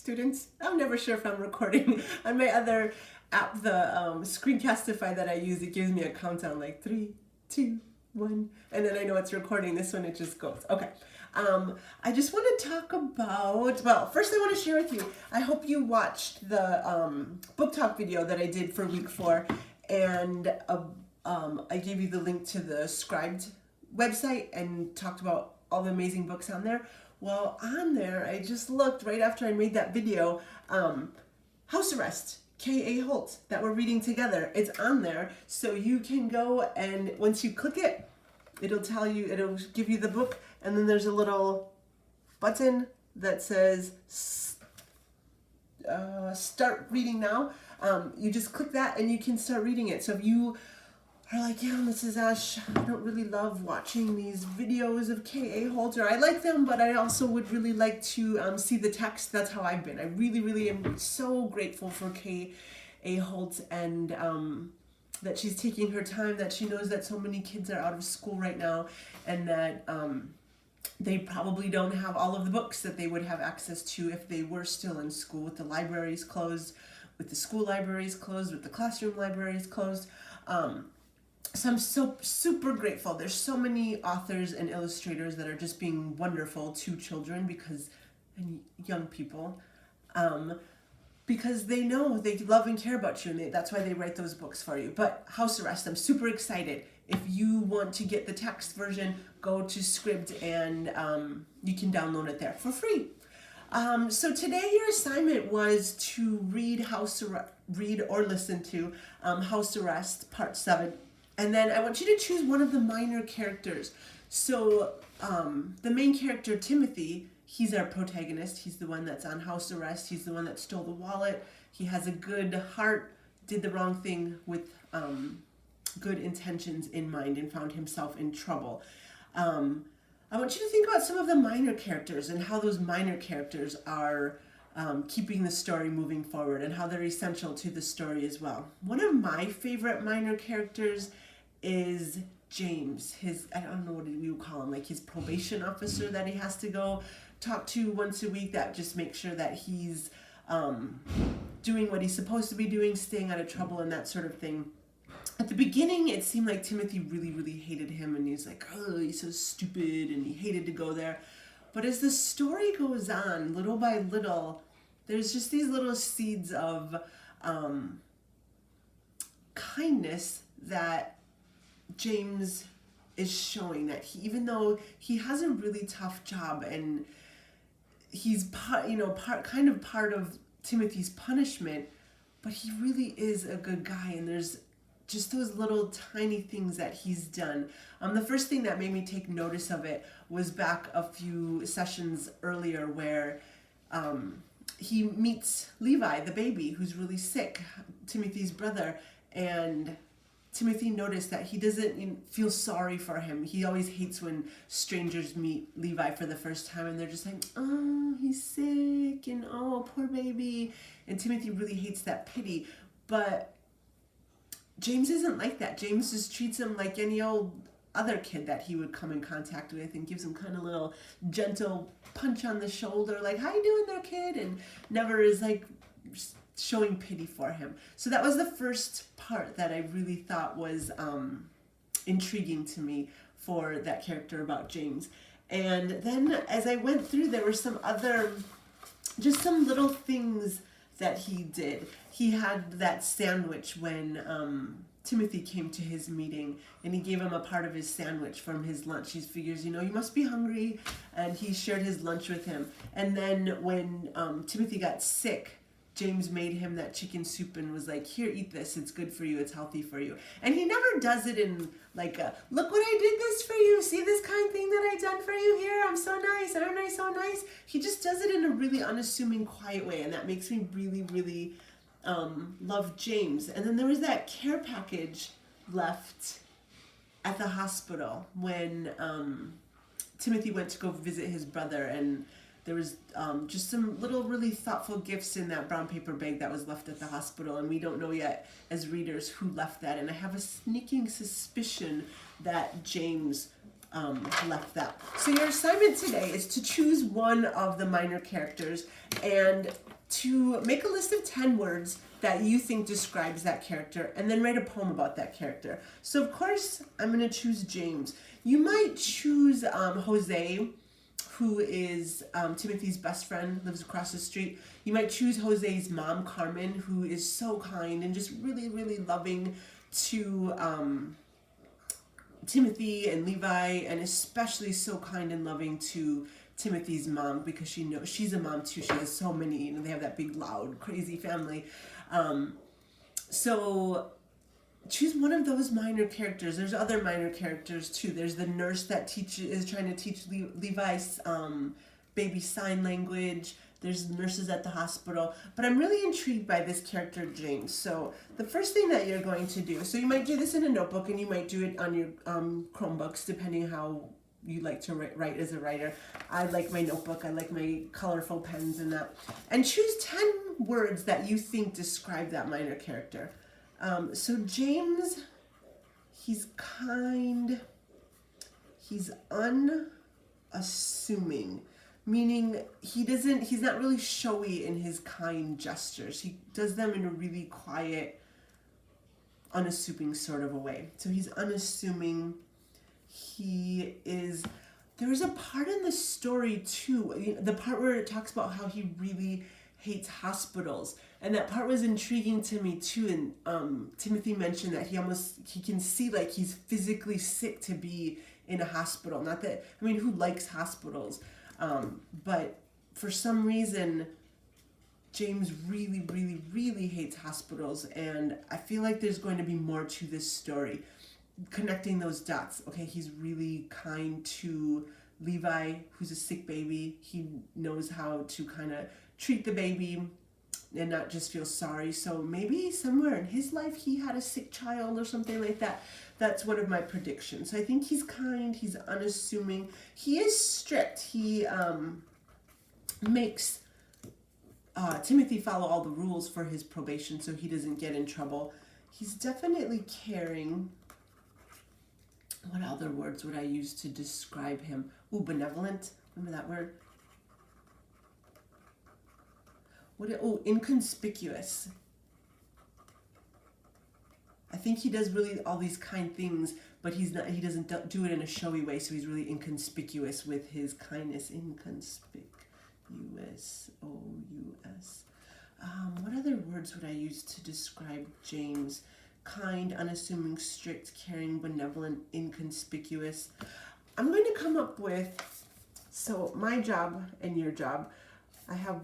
students. I'm never sure if I'm recording. On my other app, the Screencastify that I use, it gives me a countdown like 3, 2, 1, and then I know it's recording. This one, it just goes. Okay. I just want to talk about, well, first I want to share with you, I hope you watched the book talk video that I did for week 4, and I gave you the link to the Scribed website and talked about all the amazing books on there. Well, on there, I just looked right after I made that video, House Arrest, K.A. Holt, that we're reading together. It's on there, so you can go and once you click it, it'll tell you, it'll give you the book, and then there's a little button that says start reading now. You just click that and you can start reading it. So if you are like, yeah, Mrs. Ash, I don't really love watching these videos of K.A. Holt, or I like them, but I also would really like to see the text. That's how I've been. I really, really am so grateful for K.A. Holt and that she's taking her time, that she knows that so many kids are out of school right now, and that they probably don't have all of the books that they would have access to if they were still in school, with the libraries closed, with the school libraries closed, with the classroom libraries closed. So I'm so super grateful. There's so many authors and illustrators that are just being wonderful to children and young people, because they know they love and care about you, and that's why they write those books for you. But House Arrest, I'm super excited. If you want to get the text version, go to Scribd and you can download it there for free. So today your assignment was to read or listen to House Arrest Part 7. And then I want you to choose one of the minor characters. So the main character, Timothy, he's our protagonist. He's the one that's on house arrest. He's the one that stole the wallet. He has a good heart, did the wrong thing with good intentions in mind, and found himself in trouble. I want you to think about some of the minor characters and how those minor characters are keeping the story moving forward, and how they're essential to the story as well. One of my favorite minor characters is James. I don't know what we would call him, like his probation officer that he has to go talk to once a week, that just makes sure that he's doing what he's supposed to be doing, staying out of trouble and that sort of thing. At the beginning, it seemed like Timothy really, really hated him, and he's like, oh, he's so stupid, and he hated to go there. But as the story goes on, little by little, there's just these little seeds of kindness that James is showing, that even though he has a really tough job and he's part of Timothy's punishment, but he really is a good guy, and there's just those little tiny things that he's done. The first thing that made me take notice of it was back a few sessions earlier, where he meets Levi, the baby, who's really sick, Timothy's brother, and Timothy noticed that he doesn't feel sorry for him. He always hates when strangers meet Levi for the first time, and they're just like, oh, he's sick, and oh, poor baby. And Timothy really hates that pity. But James isn't like that. James just treats him like any old other kid that he would come in contact with, and gives him kind of little gentle punch on the shoulder, like, how you doing there, kid? And never is like showing pity for him. So that was the first part that I really thought was intriguing to me for that character about James. And then as I went through, there were some little things that he did. He had that sandwich when Timothy came to his meeting, and he gave him a part of his sandwich from his lunch. He figures, you must be hungry, and he shared his lunch with him. And then when Timothy got sick, James made him that chicken soup and was like, here, eat this. It's good for you. It's healthy for you. And he never does it in like look what I did this for you. See this kind thing that I done for you here? I'm so nice. Aren't I so nice? He just does it in a really unassuming, quiet way. And that makes me really, really love James. And then there was that care package left at the hospital when Timothy went to go visit his brother, and there was just some little really thoughtful gifts in that brown paper bag that was left at the hospital, and we don't know yet as readers who left that, and I have a sneaking suspicion that James left that. So your assignment today is to choose one of the minor characters, and to make a list of 10 words that you think describes that character, and then write a poem about that character. So of course, I'm going to choose James. You might choose Jose, who is Timothy's best friend, lives across the street. You might choose Jose's mom, Carmen, who is so kind and just really, really loving to Timothy and Levi, and especially so kind and loving to Timothy's mom, because she knows she's a mom too. She has so many, they have that big, loud, crazy family. So choose one of those minor characters. There's other minor characters too. There's the nurse that is trying to teach Levi's baby sign language. There's nurses at the hospital. But I'm really intrigued by this character, James. So the first thing that you're going to do, so you might do this in a notebook, and you might do it on your Chromebooks, depending how you like to write as a writer. I like my notebook. I like my colorful pens and that. And choose 10 words that you think describe that minor character. So James, he's kind, he's unassuming, meaning he's not really showy in his kind gestures. He does them in a really quiet, unassuming sort of a way. So he's unassuming. There was a part in the story too, the part where it talks about how he really hates hospitals, and that part was intriguing to me too. And Timothy mentioned that he can see like he's physically sick to be in a hospital. Not that, I mean, who likes hospitals? But for some reason, James really, really, really hates hospitals, and I feel like there's going to be more to this story, connecting those dots. Okay, he's really kind to Levi, who's a sick baby. He knows how to kind of treat the baby and not just feel sorry. So maybe somewhere in his life he had a sick child or something like that. That's one of my predictions. So I think he's kind, he's unassuming. He is strict. He makes Timothy follow all the rules for his probation so he doesn't get in trouble. He's definitely caring. What other words would I use to describe him? Ooh, benevolent. Remember that word? Inconspicuous. I think he does really all these kind things, but he doesn't do it in a showy way, so he's really inconspicuous with his kindness. Inconspicuous. O-U-S. What other words would I use to describe James? Kind, unassuming, strict, caring, benevolent, inconspicuous. I'm going to come up with, so my job and your job, I have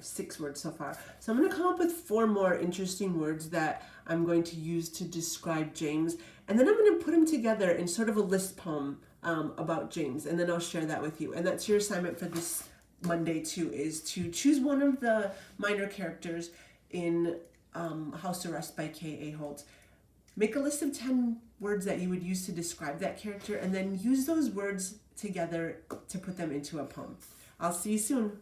6 words so far. So I'm going to come up with 4 more interesting words that I'm going to use to describe James. And then I'm going to put them together in sort of a list poem about James. And then I'll share that with you. And that's your assignment for this Monday too, is to choose one of the minor characters in House Arrest by K.A. Holtz. Make a list of 10 words that you would use to describe that character, and then use those words together to put them into a poem. I'll see you soon.